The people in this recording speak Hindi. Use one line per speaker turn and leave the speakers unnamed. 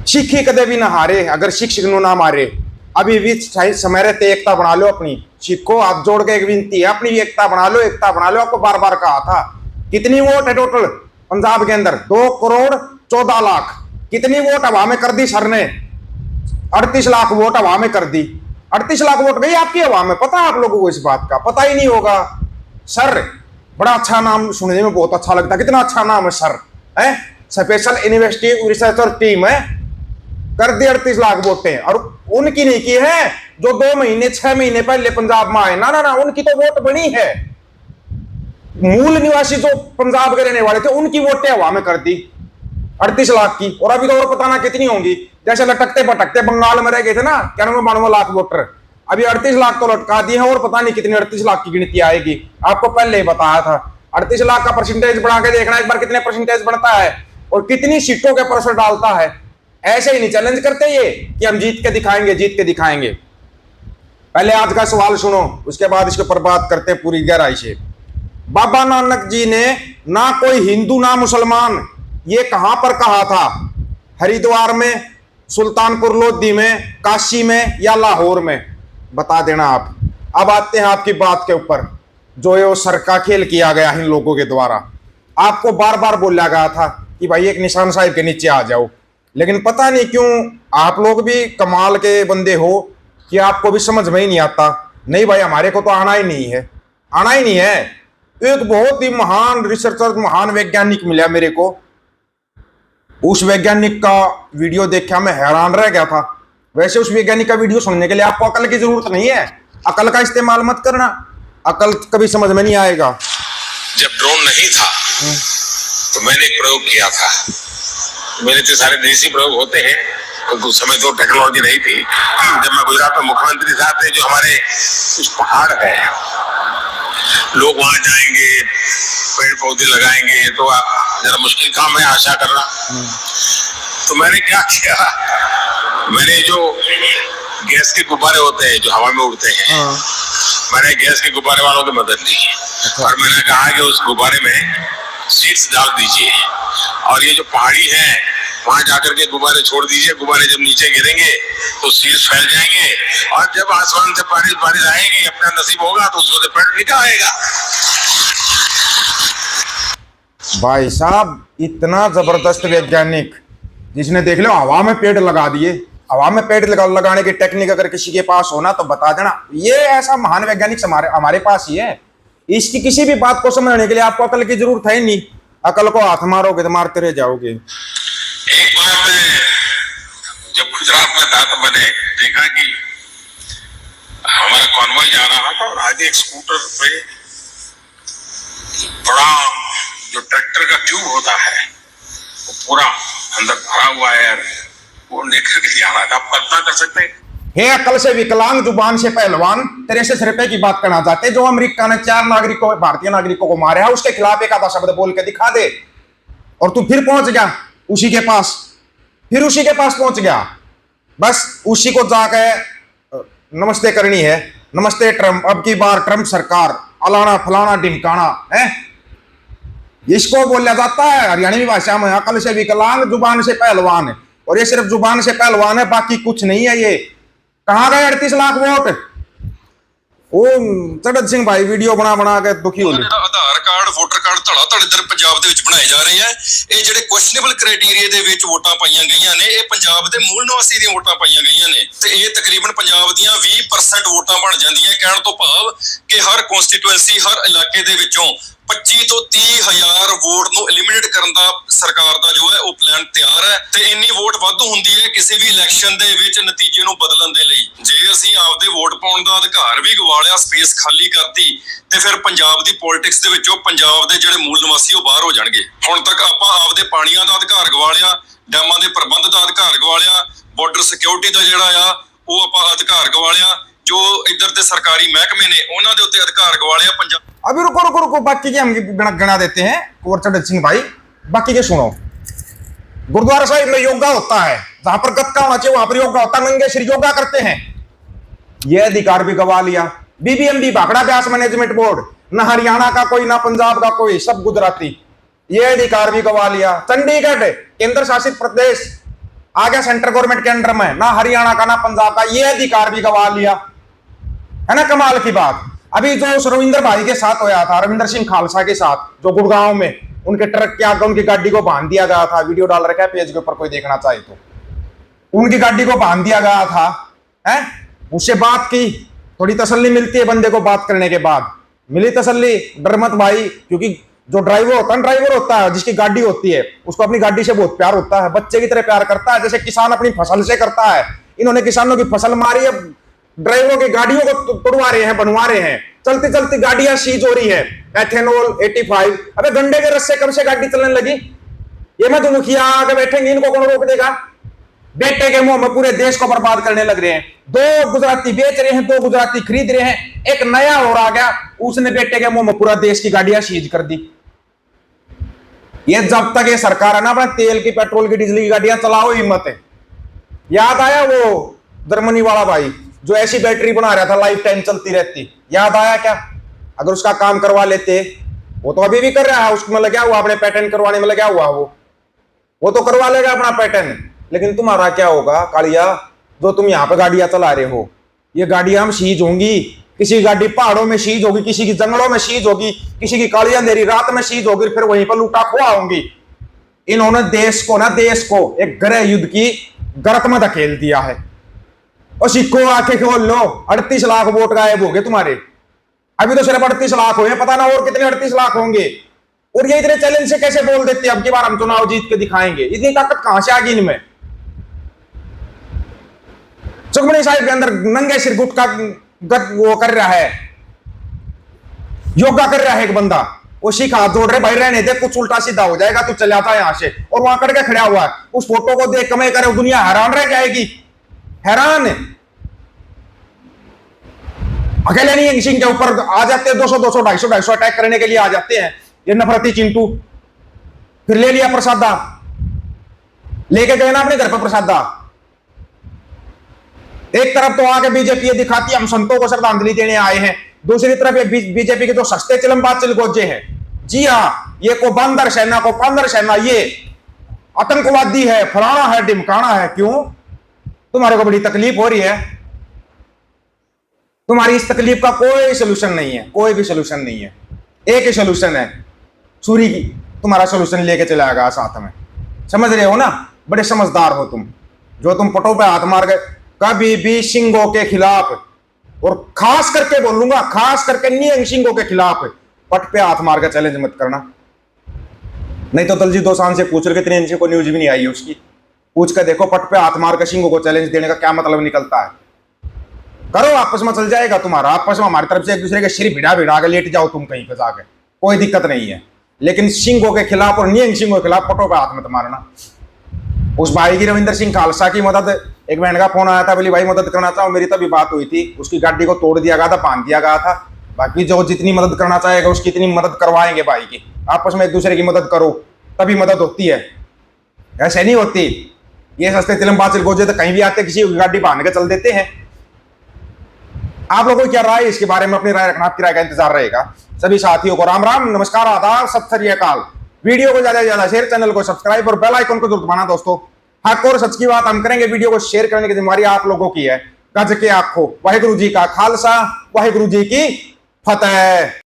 सिख ही कदे भी ना हारे अगर शिक्षक नु ना मारे। अभी भी समय रहते एकता बना लो अपनी। सिखो हाथ जोड़ के एक विनती है, अपनी एकता बना लो, एकता बना लो। आपको बार बार कहा था। कितनी वोट है टोटल पंजाब के अंदर? 2 करोड़ 14 लाख। कितनी वोट हवा में कर दी सर ने? 38 लाख वोट हवा में कर दी। 38 लाख वोट गई आपकी हवा में। पता है आप लोगों को इस बात का? पता ही नहीं होगा। सर बड़ा अच्छा नाम, सुनने में बहुत अच्छा लगता है। कितना अच्छा नाम है सर, है स्पेशल इन्वेस्टिगेटिव रिसर्चर टीम है। कर दी 38 लाख वोटें, और उनकी नहीं की है जो 2 महीने 6 महीने पहले पंजाब में आए। ना ना ना, उनकी तो वोट बनी है। मूल निवासी जो पंजाब के रहने वाले थे उनकी वोटें हवा में कर दी 38 लाख की। और अभी तो और पता ना कितनी होंगी। जैसे लटकते भटकते बंगाल में रह गए थे ना 91-92 लाख वोटर, अभी 38 लाख तो लटका दिए हैं। और पता नहीं कितनी 38 लाख की गिनती आएगी। आपको पहले ही बताया था। 38 लाख का परसेंटेज बढ़ा के देखना एक बार कितने परसेंटेज बनता है और कितनी सीटों के परसर डालता है। ऐसे ही नहीं चैलेंज करते ये कि हम जीत के दिखाएंगे, जीत के दिखाएंगे। पहले आज का सवाल सुनो, उसके बाद इसके ऊपर बात करते हैं पूरी गहराई से। बाबा नानक जी ने ना कोई हिंदू ना मुसलमान ये कहां पर कहा था? हरिद्वार में, सुल्तानपुर लोधी में, काशी में या लाहौर में? बता देना आप। अब आते हैं आपकी बात के ऊपर, जो ये सर का खेल किया गया इन लोगों के द्वारा। आपको बार बार बोला गया था कि भाई एक निशान साहिब के नीचे आ जाओ, लेकिन पता नहीं क्यों आप लोग भी कमाल के बंदे हो कि आपको भी समझ में ही नहीं आता। नहीं भाई, हमारे को तो आना ही नहीं है, आना ही नहीं है। एक बहुत ही महान रिसर्चर, महान वैज्ञानिक मिला मेरे को। उस वैज्ञानिक का वीडियो देखा, मैं हैरान रह गया था। वैसे उस वैज्ञानिक का वीडियो सुनने के लिए आपको अकल की जरूरत नहीं है। अकल का इस्तेमाल मत करना, अकल कभी समझ में नहीं आएगा।
जब ड्रोन नहीं था तो मैंने एक प्रयोग किया था। मेरे तो सारे देसी प्रयोग होते हैं, तो उस समय तो टेक्नोलॉजी नहीं थी। जब मैं गुजरात में मुख्यमंत्री साहब थे, जो हमारे कुछ पहाड़ है, लोग वहां जाएंगे, पेड़ पौधे लगाएंगे, तो जरा मुश्किल काम है आशा करना। तो मैंने क्या किया, मैंने जो गैस के गुब्बारे होते हैं जो हवा में उड़ते हैं, मैंने गैस के गुब्बारे वालों की मदद ली। और मैंने कहा कि उस गुब्बारे में सीड्स डाल दीजिए और ये जो पहाड़ी है वहां जाकर के गुब्बारे छोड़ दीजिए। गुब्बारे जब नीचे गिरेंगे तो सीड्स फैल जाएंगे और जब आसमान से बारिश आएगी, अपना नसीब होगा तो उसमें से पेड़ निकल आएगा।
भाई साहब, इतना जबरदस्त वैज्ञानिक जिसने देख लो हवा में पेड़ लगा दिए। हवा में पेड़ लगाने की टेक्निक अगर किसी के पास होना तो बता देना। ये ऐसा महान वैज्ञानिक हमारे पास ही है। इसकी किसी भी बात को समझने के लिए आपको अकल की जरूरत है नहीं। अकल को हाथ मारोगे तो मारते रह जाओगे।
एक बार मैं जब गुजरात में था तो मैंने देखा कि हमारा कॉन्वॉय जा रहा था और आगे एक स्कूटर पे बड़ा जो ट्रैक्टर का ट्यूब होता है वो पूरा अंदर भरा हुआ है, वो लेकर के जा रहा था। आप कल्पना कर सकते हैं?
हे अकल से विकलांग, जुबान से पहलवान, 63 रुपए की बात करना चाहते। जो अमेरिका ने 4 नागरिकों, भारतीय नागरिकों को मारा है, उसके खिलाफ एक आधा शब्द बोल के दिखा दे। और तू फिर पहुंच गया उसी के पास, फिर उसी के पास पहुंच गया। बस उसी को जाके नमस्ते करनी है। नमस्ते ट्रंप, अब की बार ट्रंप सरकार, अलाना फलाना ढिमकाना है, इसको बोला जाता है हरियाणवी भाषा में। अकल से विकलांग, जुबान से पहलवान। और ये सिर्फ जुबान से पहलवान है, बाकी कुछ नहीं है। ये कहां गए 38 लाख वोट? ओ चढ़त सिंह भाई वीडियो बना बना के दुखी हो गए।
आधार कार्ड, वोटर कार्ड ਧੜਾ ਧੜ ਪੰਜਾਬ ਦੇ ਵਿੱਚ ਬਣਾਏ ਜਾ ਰਹੇ ਆ। ਇਹ ਜਿਹੜੇ ਕੁਐਸਚਨੇਬਲ ਕ੍ਰਾਈਟੇਰੀਆ ਦੇ ਵਿੱਚ ਵੋਟਾਂ ਪਾਈਆਂ ਗਈਆਂ ਨੇ, ਇਹ ਪੰਜਾਬ ਦੇ ਮੂਲ ਨਿਵਾਸੀ ਦੀਆਂ ਵੋਟਾਂ ਪਾਈਆਂ ਗਈਆਂ ਨੇ ਤੇ ਇਹ ਤਕਰੀਬਨ ਪੰਜਾਬ ਦੀਆਂ 20% ਵੋਟਾਂ ਬਣ ਜਾਂਦੀਆਂ। ਕਹਿਣ ਤੋਂ ਭਾਵ ਕਿ ਹਰ ਕਨਸਟੀਟੂਐਂਸੀ, ਹਰ ਇਲਾਕੇ ਦੇ ਵਿੱਚੋਂ 25 ਤੋਂ 30 ਹਜ਼ਾਰ ਵੋਟ ਨੂੰ ਐਲੀਮੀਨੇਟ ਕਰਨ ਦਾ ਸਰਕਾਰ ਦਾ ਜੋ ਹੈ ਉਹ ਪਲਾਨ ਤਿਆਰ ਹੈ ਤੇ ਇੰਨੀ ਵੋਟ ਵਾਧੂ ਹੁੰਦੀ ਹੈ ਕਿਸੇ ਵੀ ਇਲੈਕਸ਼ਨ ਦੇ ਵਿੱਚ ਨਤੀਜੇ ਨੂੰ ਬਦਲਣ ਦੇ ਲਈ। ਜੇ ਅਸੀਂ ਆਪਦੇ ਵੋਟ ਪਾਉਣ ਦਾ ਅਧਿਕਾਰ ਵੀ ਗਵਾ ਲਿਆ, ਸਪੇਸ ਖਾਲੀ ਕਰਤੀ, ਤੇ ਫਿਰ ਪੰਜਾਬ ਦੀ ਪੋਲਿਟਿਕਸ ਦੇ ਵਿੱਚੋਂ ਪੰਜਾਬ ਦੇ ਜਿਹੜੇ ਮੂਲ ਨਿਵਾਸੀ ਉਹ ਬਾਹਰ ਹੋ ਜਾਣਗੇ। ਹੁਣ ਤੱਕ ਆਪਾਂ ਆਪਦੇ ਪਾਣੀਆਂ ਦਾ ਅਧਿਕਾਰ ਗਵਾ ਲਿਆ, ਡੈਮਾਂ ਦੇ ਪ੍ਰਬੰਧ ਦਾ ਅਧਿਕਾਰ ਗਵਾ ਲਿਆ, ਬਾਰਡਰ ਸਿਕਿਉਰਿਟੀ ਦਾ ਜਿਹੜਾ ਆ ਉਹ ਆਪਾਂ ਅਧਿਕਾਰ ਗਵਾ ਲਿਆ, जो इधर के सरकारी महकमे ने उन्होंने उत्ते अधिकार गवा लिया। पंजाब
अभी रुको रुको रुको, बाकी के हम गणा देते हैं। कोरचढ़ सिंह भाई, बाकी के सुनो। गुरुद्वारा साहिब में योगा होता है, जहां पर गतका होना चाहिए वहां पर योगा होता है। नंगे सिर योगा करते हैं, यह अधिकार भी गवा लिया। BBMB, Bhakra Beas management board, न हरियाणा का कोई, ना पंजाब का कोई, सब गुजराती, यह अधिकार भी गवा लिया। चंडीगढ़ केंद्र शासित प्रदेश, आ गया सेंट्रल गवर्नमेंट के अंडर में, ना हरियाणा का ना पंजाब का, ये अधिकार भी गवा लिया, है ना कमाल की बात। अभी जो रविंद्र भाई के साथ होया था, रविंद्र सिंह खालसा के साथ, जो गुड़गांव में उनके ट्रक के आगे उनकी गाड़ी को बांध दिया गया था, वीडियो डाल रखा है पेज के ऊपर, कोई देखना चाहे तो, उनकी गाड़ी को बांध दिया गया था, है उससे बात की, थोड़ी तसल्ली मिलती है बंदे को, बात करने के बाद मिली तसल्ली। डर मत भाई, क्योंकि जो ड्राइवर होता है, जिसकी गाड़ी होती है, उसको अपनी गाड़ी से बहुत प्यार होता है, बच्चे की तरह प्यार करता है, जैसे किसान अपनी फसल से करता है। इन्होंने किसानों की फसल मारी है, ड्राइवरों की गाड़ियों को तोड़वा रहे हैं, बनवा रहे हैं, चलती चलती गाड़ियां सीज हो रही है। एथेनॉल 85, अबे गंडे के रस से कब से गाड़ी चलने लगी? ये मत मुखिया आगे बैठेंगे, इनको कौन रोक देगा? बेटे के मुंह में पूरे देश को बर्बाद करने लग रहे हैं। 2 गुजराती बेच रहे हैं, 2 गुजराती खरीद रहे हैं, एक नया और आ गया, उसने बेटे के मुंह में पूरा देश की गाड़ियां सीज कर दी। ये जब तक ये सरकार है ना, अपना तेल की, पेट्रोल की, डीजल की गाड़ियां चलाओ, हिम्मत है। याद आया वो जर्मनी वाला भाई जो ऐसी बैटरी बना रहा था, लाइफ टाइम चलती रहती, याद आया क्या? अगर उसका काम करवा लेते, वो तो अभी भी कर रहा है, उसमें लगा हुआ, अपने पैटर्न करवाने में लगा हुआ, वो तो करवा लेगा अपना पैटर्न। लेकिन तुम्हारा क्या होगा कालिया, जो तुम यहाँ पे गाड़ियां चला रहे हो, ये गाड़ियां हम सीज होंगी, किसी की गाड़ी पहाड़ों में सीज होगी, किसी की जंगलों में सीज होगी, किसी की काली अंधेरी रात में सीज होगी, फिर वहीं पर लूटा खुआ होंगी। इन्होंने देश को एक गृह युद्ध की गर्त में धकेल दिया है। और सिक्को आंखें खोल लो, 38 लाख वोट गायब हो गए तुम्हारे। अभी तो सिर्फ 38 लाख हुए, पता ना और कितने 38 लाख होंगे। और ये इतने चैलेंज से कैसे बोल देते हैं अब की बार हम चुनाव जीत के दिखाएंगे? इतनी ताकत कहां से आ गई इनमें? सुखमनी साहिब के अंदर नंगे सिर गुटका वो कर रहा है, योगा कर रहा है एक बंदा, वो सिख हाथ जोड़ रहे, भाई रहने दे, कुछ उल्टा सीधा हो जाएगा, तू चल जाता है यहां से। और वहां करके खड़ा हुआ है, उस फोटो को देख कमे करे दुनिया हैरान रह जाएगी, हैरान। अकेले नहीं सिंह के ऊपर आ जाते हैं 200 250 अटैक करने के लिए आ जाते हैं ये नफरती चिंटू। फिर ले लिया प्रसादा, लेके गए ना अपने घर पर प्रसादा। एक तरफ तो आके बीजेपी दिखाती है हम संतों को श्रद्धांजलि देने आए हैं, दूसरी तरफ ये बीजेपी के जो सस्ते चिलमबाज चिलगोजे हैं, जी हाँ, ये को बंदर सेना को पंदर सेना, ये आतंकवादी है, फलाना है, ढिमकाना है। क्यों? तुम्हारे को बड़ी तकलीफ हो रही है। तुम्हारी इस तकलीफ का कोई सोल्यूशन नहीं है, कोई भी सोल्यूशन नहीं है। एक ही सोल्यूशन है, सूरी की तुम्हारा सोल्यूशन लेके चला गया साथ में। समझ रहे हो ना? बड़े समझदार हो तुम, जो तुम पटों पे हाथ मार गए। कभी भी सिंगों के खिलाफ, और खास करके बोलूंगा, खास करके निहंग सिंगों के खिलाफ पट पे हाथ मार कर चैलेंज मत करना। नहीं तो दलजीत दोसांझ से पूछ रहे, कितने इंच को न्यूज भी नहीं आई है उसकी, पूछ कर देखो, पट पे हाथ मार कर सिंगों को चैलेंज देने का क्या मतलब निकलता है। करो, आपस में चल जाएगा तुम्हारा, आपस में हमारी तरफ से एक दूसरे के सिर भिड़ा भिड़ा के लेट जाओ तुम कहीं पे जाके, कोई दिक्कत नहीं है। लेकिन सिंगों के खिलाफ और निहंग सिंगों के खिलाफ पटों पे हाथ मत मारना। उस भाई की, रविंद्र सिंह खालसा की मदद, एक बहन का फोन आया था, बोली भाई मदद करना चाहो, मेरी तभी बात हुई थी, उसकी गाड़ी को तोड़ दिया गया था, बांध दिया गया था। बाकी जो जितनी मदद करना चाहेगा उसकी इतनी मदद करवाएंगे भाई की। आपस में एक दूसरे की मदद करो, तभी मदद होती है, ऐसे नहीं होती। ये सस्ते तिलमबाज चिलगोजे तो कहीं भी आते, किसी की गाड़ी बांध के चल देते हैं। आप लोगों की क्या राय इसके बारे में? अपनी राय रखना, आपकी राय का इंतजार रहेगा। सभी साथियों को राम राम, नमस्कार, आदाब, सत श्री अकाल। वीडियो को ज्यादा से ज्यादा शेयर, चैनल को सब्सक्राइब और बेल आइकन को जरूर दबाना दोस्तों। हक और सच की बात हम करेंगे, वीडियो को शेयर करने की जिम्मेदारी आप लोगों की है। गज के आखो, वाहिगुरु जी का खालसा, वाहिगुरु जी की फतेह।